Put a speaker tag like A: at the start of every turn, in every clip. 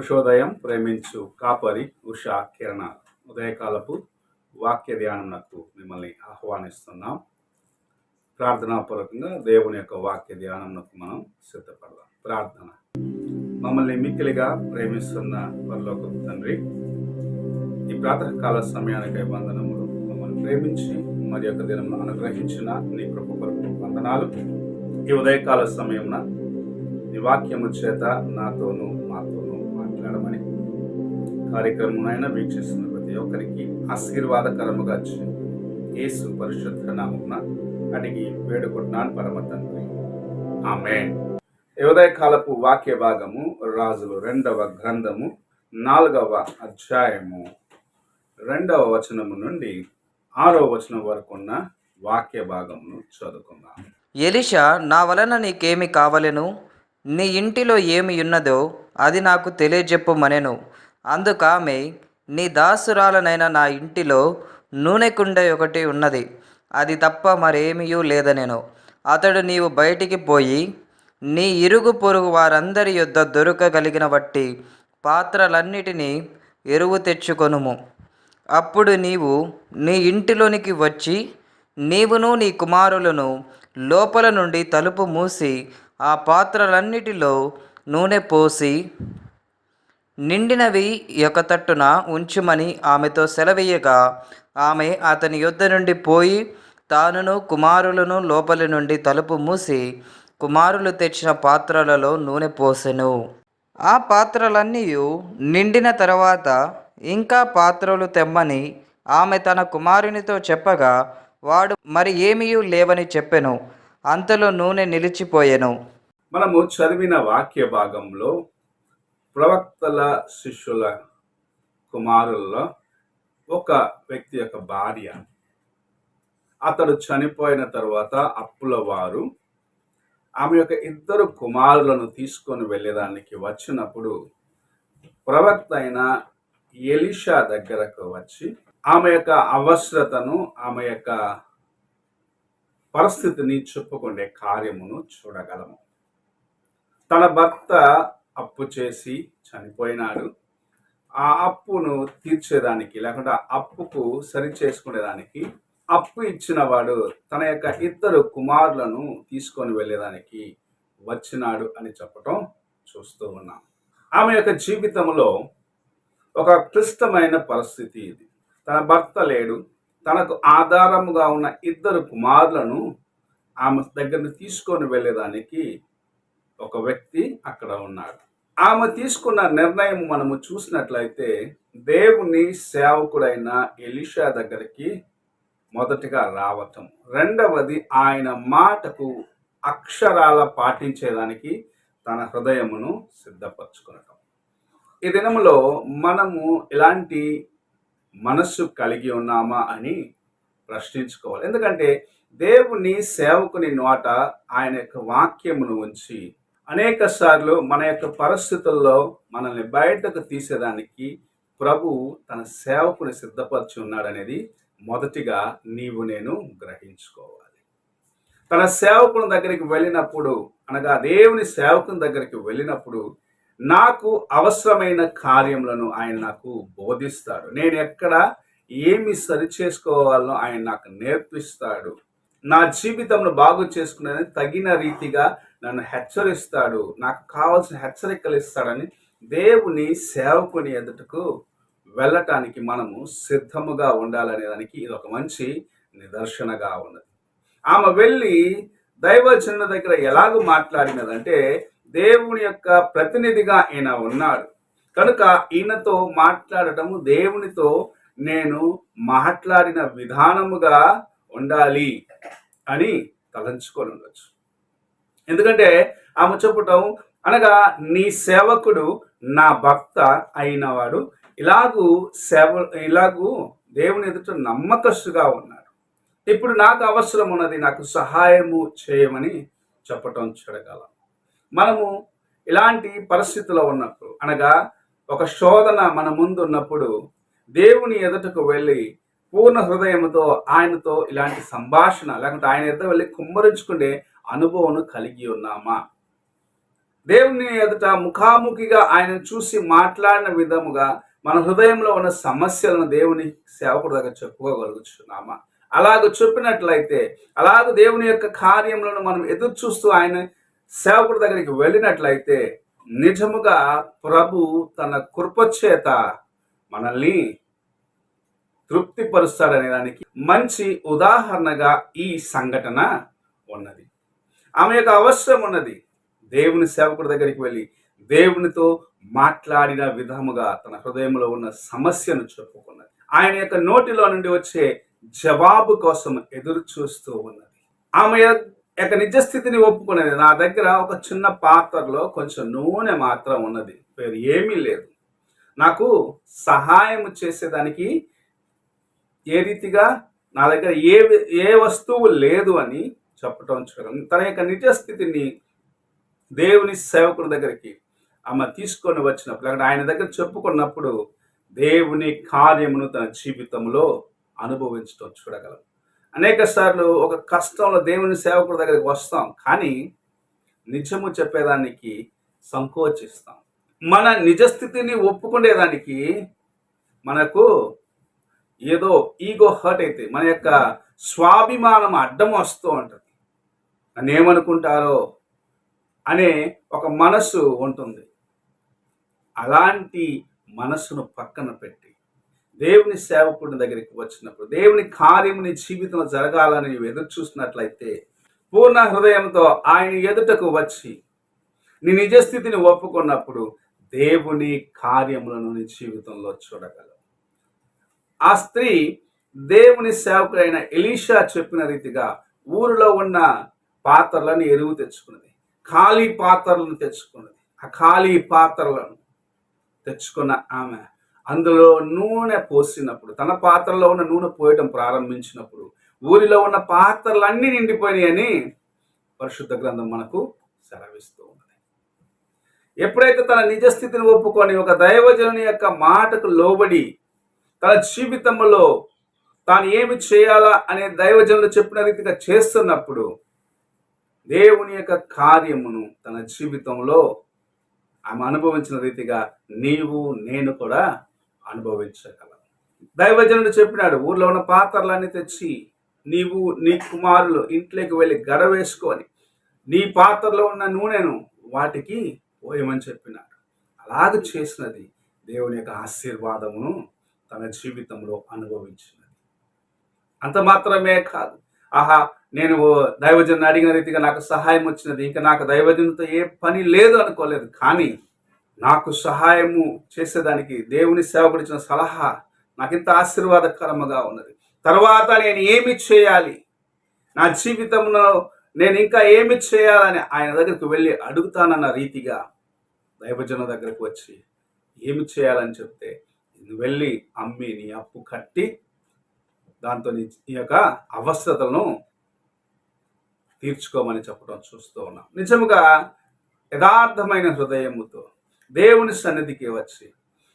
A: ఉషోదయం ప్రేమించు కాపరి ఉషా కిరణ ఉదయకాలపు వాక్య ధ్యానంకు మిమ్మల్ని ఆహ్వానిస్తున్నాం. ప్రార్థనాపూర్వకంగా దేవుని యొక్క వాక్య ధ్యానంకు మనం సిద్ధపడదాం. ప్రార్థన. మమ్మల్ని మిక్కిలిగా ప్రేమిస్తున్న పరలోకపు తండ్రి, ఈ ప్రాతకాల సమయానికై వందనములు. మమ్మల్ని ప్రేమించి మరి యొక్క దినమును అనుగ్రహించిన నీ కృప కొరకు వందనాలు. ఈ ఉదయకాల సమయమున నీ వాక్యము చేత నాతోనూ మాతోనూ మాట్లాడమని కార్యక్రమం వీక్షిస్తున్న ప్రతి ఒక్కరికి ఆశీర్వాదకరముగా యేసు పరిశుద్ధ నామమున అడిగి వేడుకుంటున్నాను పరమ తండ్రి, ఆమేన్. ఈ ఉదయకాలపు వాక్య భాగము రాజులు 2వ గ్రంథము 4వ అధ్యాయము 2వ వచనము నుండి 6వ వచనం వరకు ఉన్న వాక్య భాగమును చదువుకుందాం.
B: ఎలీషా, నా వలన నీకేమి కావలెను? నీ ఇంటిలో ఏమి ఉన్నదో అది నాకు తెలియజెప్పుమనెను. అందుకామె, నీ దాసురాలనైన నా ఇంటిలో నూనె కుండ ఒకటి ఉన్నది, అది తప్ప మరేమీయూ లేదనెను. అతడు, నీవు బయటికి పోయి నీ ఇరుగు పొరుగు వారందరి యొద్ద దొరకగలిగిన బట్టి పాత్రలన్నిటినీ ఎరువు తెచ్చుకొనుము. అప్పుడు నీవు నీ ఇంటిలోనికి వచ్చి నీవును నీ కుమారులను లోపల నుండి తలుపు మూసి ఆ పాత్రలన్నిటిలో నూనె పోసి నిండినవి ఒకతట్టున ఉంచుమని ఆమెతో సెలవీయగా, ఆమె అతని యొద్ద నుండి పోయి తానును కుమారులను లోపలి నుండి తలుపు మూసి కుమారులు తెచ్చిన పాత్రలలో నూనె పోసెను. ఆ పాత్రలన్నీ నిండిన తర్వాత ఇంకా పాత్రలు తెమ్మని ఆమె తన కుమారునితో చెప్పగా, వాడు మరి ఏమీ లేవని చెప్పెను. అంతలో నూనె నిలిచిపోయెను.
A: మనము చదివిన వాక్య భాగంలో ప్రవక్తల శిష్యుల కుమారుల్లో ఒక వ్యక్తి యొక్క భార్య, అతడు చనిపోయిన తర్వాత అప్పుల వారు ఆమె యొక్క 2 కుమారులను తీసుకొని వెళ్ళేదానికి వచ్చినప్పుడు ప్రవక్త అయిన ఎలీషా దగ్గరకు వచ్చి ఆమె యొక్క అవసరతను, ఆమె యొక్క పరిస్థితిని చెప్పుకునే కార్యమును చూడగలము. తన భర్త అప్పు చేసి చనిపోయినాడు. ఆ అప్పును తీర్చేదానికి, లేకుంటే అప్పుకు సరి చేసుకునేదానికి అప్పు ఇచ్చిన వాడు తన యొక్క 2 కుమారులను తీసుకొని వెళ్ళేదానికి వచ్చినాడు అని చెప్పటం చూస్తూ ఉన్నాం. ఆమె యొక్క జీవితంలో ఒక క్లిష్టమైన పరిస్థితి ఇది. తన భర్త లేడు. తనకు ఆధారముగా ఉన్న 2 కుమారులను ఆమె దగ్గర తీసుకొని వెళ్ళేదానికి ఒక వ్యక్తి అక్కడ ఉన్నాడు. ఆమె తీసుకున్న నిర్ణయం మనము చూసినట్లయితే, దేవుని సేవకుడైన ఎలీషా దగ్గరికి మొదటిగా రావటం, రెండవది ఆయన మాటకు అక్షరాల పాటించేదానికి తన హృదయమును సిద్ధపరచుకునటం. ఈ దినములో మనము ఇలాంటి మనస్సు కలిగి ఉన్నామా అని ప్రశ్నించుకోవాలి. ఎందుకంటే దేవుని సేవకుని నోట ఆయన యొక్క వాక్యమును ఉంచి అనేక సార్లు మన యొక్క పరిస్థితుల్లో మనల్ని బయటకు తీసేదానికి ప్రభు తన సేవకుని సిద్ధపరిచి ఉన్నాడనేది మొదటిగా నీవు నేను గ్రహించుకోవాలి. తన సేవకుని దగ్గరికి వెళ్ళినప్పుడు, అనగా దేవుని సేవకుని దగ్గరికి వెళ్ళినప్పుడు నాకు అవసరమైన కార్యములను ఆయన నాకు బోధిస్తాడు. నేను ఎక్కడ ఏమి సరి చేసుకోవాలో ఆయన నాకు నేర్పిస్తాడు. నా జీవితంలో బాగు చేసుకునేది తగిన రీతిగా నన్ను హెచ్చరిస్తాడు. నాకు కావాల్సిన హెచ్చరికలు ఇస్తాడని దేవుని సేవకుని ఎదుటకు వెళ్ళటానికి మనము సిద్ధముగా ఉండాలనే దానికి ఇది ఒక మంచి నిదర్శనగా ఉన్నది. ఆమె వెళ్ళి దైవజనుల దగ్గర ఎలాగో మాట్లాడినదంటే, దేవుని యొక్క ప్రతినిధిగా ఈయన ఉన్నాడు కనుక ఈయనతో మాట్లాడటము దేవునితో నేను మాట్లాడిన విధానముగా ఉండాలి అని తలంచుకొని ఉండొచ్చు. ఎందుకంటే ఆమె చెప్పటం, అనగా నీ సేవకుడు నా భర్త అయినవాడు ఇలాగూ దేవుని ఎదుట నమ్మకస్తుగా ఉన్నాడు. ఇప్పుడు నాకు అవసరం ఉన్నది, నాకు సహాయము చేయమని చెప్పటం చూడగలం. మనము ఇలాంటి పరిస్థితిలో ఉన్నప్పుడు, అనగా ఒక శోధన మన ముందు ఉన్నప్పుడు దేవుని ఎదుటకు వెళ్ళి పూర్ణ హృదయంతో ఆయనతో ఇలాంటి సంభాషణ, లేకుంటే ఆయన ఎదుట వెళ్ళి కుమ్మరించుకునే అనుభవం కలిగి ఉన్నామా? దేవుని ఎదుట ముఖాముఖిగా ఆయన చూసి మాట్లాడిన విధముగా మన హృదయంలో ఉన్న సమస్యలను దేవుని సేవకుడి దగ్గర చెప్పుకోగలుగుతున్నామా? అలాగ చెప్పినట్లయితే, అలాగ దేవుని యొక్క కార్యములను మనం ఎదురు చూస్తూ ఆయన సేవకుడి దగ్గరికి వెళ్ళినట్లయితే, నిజముగా ప్రభు తన కృపచేత మనల్ని తృప్తిపరుస్తాడనే దానికి మంచి ఉదాహరణగా ఈ సంఘటన ఉన్నది. ఆమె యొక్క అవసరం ఉన్నది. దేవుని సేవకుడి దగ్గరికి వెళ్ళి దేవునితో మాట్లాడిన విధముగా తన హృదయంలో ఉన్న సమస్యను చెప్పుకున్నది. ఆయన యొక్క నోటిలో నుండి వచ్చే జవాబు కోసం ఎదురు చూస్తూ ఉన్నది. ఆమె యొక్క నిజస్థితిని ఒప్పుకున్నది. నా దగ్గర ఒక చిన్న పాత్రలో కొంచెం నూనె మాత్రం ఉన్నది, వేరు ఏమీ లేదు. నాకు సహాయం చేసేదానికి ఏ రీతిగా నా దగ్గర ఏ వస్తువు లేదు అని చెప్పటం చూడండి. తన యొక్క నిజస్థితిని దేవుని సేవకుడి దగ్గరికి ఆమె తీసుకొని వచ్చినప్పుడు, అక్కడ ఆయన దగ్గర చెప్పుకున్నప్పుడు దేవుని కార్యమును తన జీవితంలో అనుభవించడం చూడగలం. అనేక సార్లు ఒక కష్టంలో దేవుని సేవకుడి దగ్గరికి వస్తాం, కానీ నిజము చెప్పేదానికి సంకోచిస్తాం. మన నిజస్థితిని ఒప్పుకునేదానికి మనకు ఏదో ఈగో హర్ట్ అయితే, మన యొక్క స్వాభిమానం అడ్డం వస్తూ ఉంటుంది. నన్ను ఏమనుకుంటారో అనే ఒక మనసు ఉంటుంది. అలాంటి మనసును పక్కన పెట్టి దేవుని సేవకుడి దగ్గరికి వచ్చినప్పుడు, దేవుని కార్యముని జీవితంలో జరగాలని నీవు ఎదురు చూసినట్లయితే, పూర్ణ హృదయంతో ఆయన ఎదుటకు వచ్చి నీ నిజస్థితిని ఒప్పుకున్నప్పుడు దేవుని కార్యములను నీ జీవితంలో చూడగలవు. ఆ స్త్రీ దేవుని సేవకుడైన ఎలీషా చెప్పిన రీతిగా ఊరిలో ఉన్న పాత్రలను ఎరువు తెచ్చుకున్నది, ఖాళీ పాత్రలను తెచ్చుకున్నది. ఆ ఖాళీ పాత్రలను తెచ్చుకున్న ఆమె అందులో నూనె పోసినప్పుడు, తన పాత్రలో ఉన్న నూనె పోయటం ప్రారంభించినప్పుడు ఊరిలో ఉన్న పాత్రలన్నీ నిండిపోయినాయని పరిశుద్ధ గ్రంథం మనకు సెలవిస్తూ ఉన్నది. ఎప్పుడైతే తన నిజస్థితిని ఒప్పుకొని ఒక దైవజనుని యొక్క మాటకు లోబడి తన జీవితంలో తాను ఏమి చేయాలా అనే దైవజనులు చెప్పిన రీతిగా చేస్తున్నప్పుడు దేవుని యొక్క కార్యమును తన జీవితంలో ఆమె అనుభవించిన రీతిగా నీవు నేను కూడా అనుభవించగలం. దైవజనుడు చెప్పినాడు, ఊర్లో ఉన్న పాత్రలన్నీ తెచ్చి నీవు నీ కుమారులు ఇంట్లోకి వెళ్ళి గడ వేసుకొని నీ పాత్రలో ఉన్న నూనెను వాటికి పోయమని చెప్పినాడు. అలాగ చేసినది దేవుని యొక్క ఆశీర్వాదమును తన జీవితంలో అనుభవించినది. అంత మాత్రమే కాదు, ఆహా నేను దైవజనుని అడిగిన రీతిగా నాకు సహాయం వచ్చినది, ఇంకా నాకు దైవజనునితో ఏ పని లేదు అనుకోలేదు. కానీ నాకు సహాయము చేసేదానికి దేవుని సేవకుడు ఇచ్చిన సలహా నాకు ఇంత ఆశీర్వాదకరముగా ఉన్నది. తర్వాత నేను ఏమి చేయాలి, నా జీవితంలో నేను ఇంకా ఏమి చేయాలని ఆయన దగ్గరికి వెళ్ళి అడుగుతానన్న రీతిగా దైవజనుల దగ్గరకు వచ్చి ఏమి చేయాలని చెప్తే, నువ్వు వెళ్ళి అమ్మి నీ అప్పు కట్టి దాంతో నీ యొక్క అవసరతలను తీర్చుకోమని చెప్పడం చూస్తూ ఉన్నాం. నిజముగా యథార్థమైన హృదయముతో దేవుని సన్నిధికి వచ్చి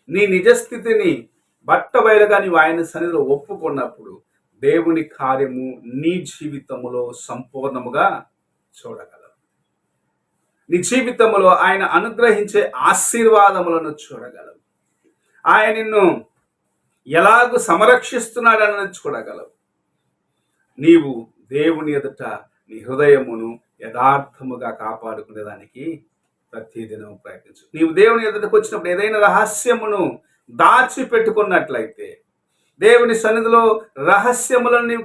A: నీ నిజస్థితిని బట్టబయలుగా నీవు ఆయన సన్నిధిలో ఒప్పుకున్నప్పుడు దేవుని కార్యము నీ జీవితములో సంపూర్ణముగా చూడగలవు. నీ జీవితంలో ఆయన అనుగ్రహించే ఆశీర్వాదములను చూడగలవు. ఆయన నిన్ను ఎలాగూ సంరక్షిస్తున్నాడన్నది చూడగలవు. నీవు దేవుని ఎదుట నీ హృదయమును యథార్థముగా కాపాడుకునేదానికి ప్రతిదినం ప్రయత్నించు. నీవు దేవుని ఎదుటకు వచ్చినప్పుడు ఏదైనా రహస్యమును దాచిపెట్టుకున్నట్లయితే, దేవుని సన్నిధిలో రహస్యములను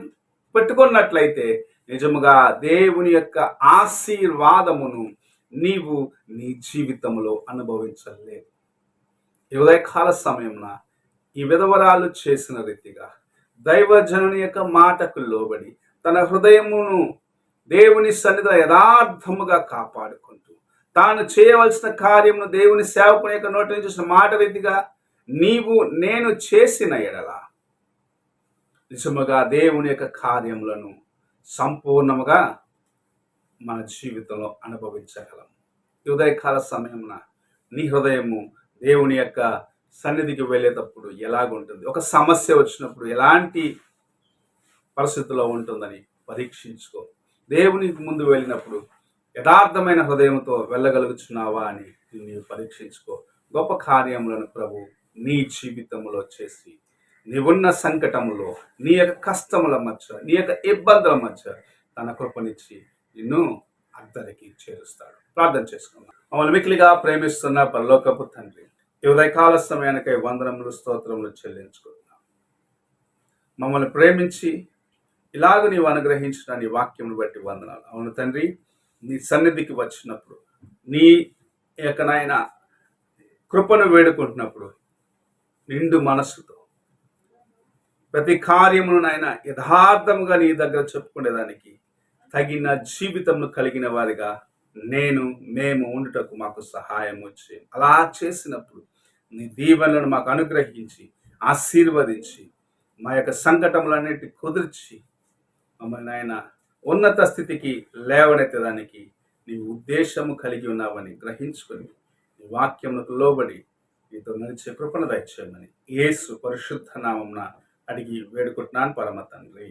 A: పెట్టుకున్నట్లయితే, నిజముగా దేవుని యొక్క ఆశీర్వాదమును నీవు నీ జీవితంలో అనుభవించలేవు. ఈ ఉదయకాల సమయమున ఈ విధవరాలు చేసిన రీతిగా దైవజనుని యొక్క మాటకు లోబడి తన హృదయమును దేవుని సన్నిధిలో యథార్థముగా కాపాడుకుంటూ తాను చేయవలసిన కార్యమును దేవుని సేవకుని యొక్క నోటి నుంచి చూసిన మాట రీతిగా నీవు నేను చేసిన ఎడల నిజముగా దేవుని యొక్క కార్యములను సంపూర్ణముగా మన జీవితంలో అనుభవించగలం. ఈ ఉదయకాల సమయమున నీ హృదయము దేవుని యొక్క సన్నిధికి వెళ్ళేటప్పుడు ఎలాగుంటుంది, ఒక సమస్య వచ్చినప్పుడు ఎలాంటి పరిస్థితుల్లో ఉంటుందని పరీక్షించుకో. దేవునికి ముందు వెళ్ళినప్పుడు యథార్థమైన హృదయంతో వెళ్ళగలుగుతున్నావా అని నీవు పరీక్షించుకో. గొప్ప కార్యములను ప్రభు నీ జీవితంలో చేసి, నీవున్న సంకటములో, నీ యొక్క కష్టముల మధ్య, నీ యొక్క ఇబ్బందుల మధ్య తన కృపనిచ్చి నిన్ను అద్దరికి చేరుస్తాడు. ప్రార్థన చేసుకున్నాం. మమ్మల్ని మిక్కిలిగా ప్రేమిస్తున్న పరలోకపు తండ్రి, ఈ ఉదయకాల సమయానికై వందనములు స్తోత్రములు చెల్లించుకుంటున్నాం. మమ్మల్ని ప్రేమించి ఇలాగ నీవు అనుగ్రహించిన నీ వాక్యమును బట్టి వందనాలు. అవును తండ్రి, నీ సన్నిధికి వచ్చినప్పుడు, నీ యొక్క నాయన కృపను వేడుకుంటున్నప్పుడు నిండు మనస్సుతో ప్రతి కార్యమును నాయన యథార్థముగా నీ దగ్గర చెప్పుకునేదానికి తగిన జీవితమును కలిగిన వారిగా మేము ఉండుటకు మాకు సహాయం వచ్చి, అలా చేసినప్పుడు నీ దీవెనలను మాకు అనుగ్రహించి ఆశీర్వదించి మా యొక్క సంకటములన్నిటి కుదిర్చి మమ్మల్ని నాయన ఉన్నత స్థితికి లేవనెత్తడానికి నీ ఉద్దేశము కలిగి ఉన్నావని గ్రహించుకొని నీ వాక్యమునకు లోబడి నీతో నడిచే కృపణ దయచేయమని యేసు పరిశుద్ధ నామమున అడిగి వేడుకుంటున్నాను పరమ తండ్రి,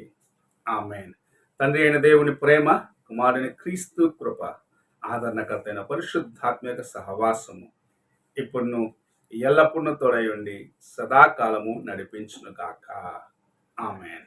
A: ఆమేన్. తండ్రి అయిన దేవుని ప్రేమ, కుమారుని క్రీస్తు కృప, ఆదరణకర్త అయిన పరిశుద్ధాత్మక సహవాసము ఇప్పుడు ఎల్లప్పుడూ తోడై ఉండి సదాకాలము నడిపించును గాక. ఆమేన్.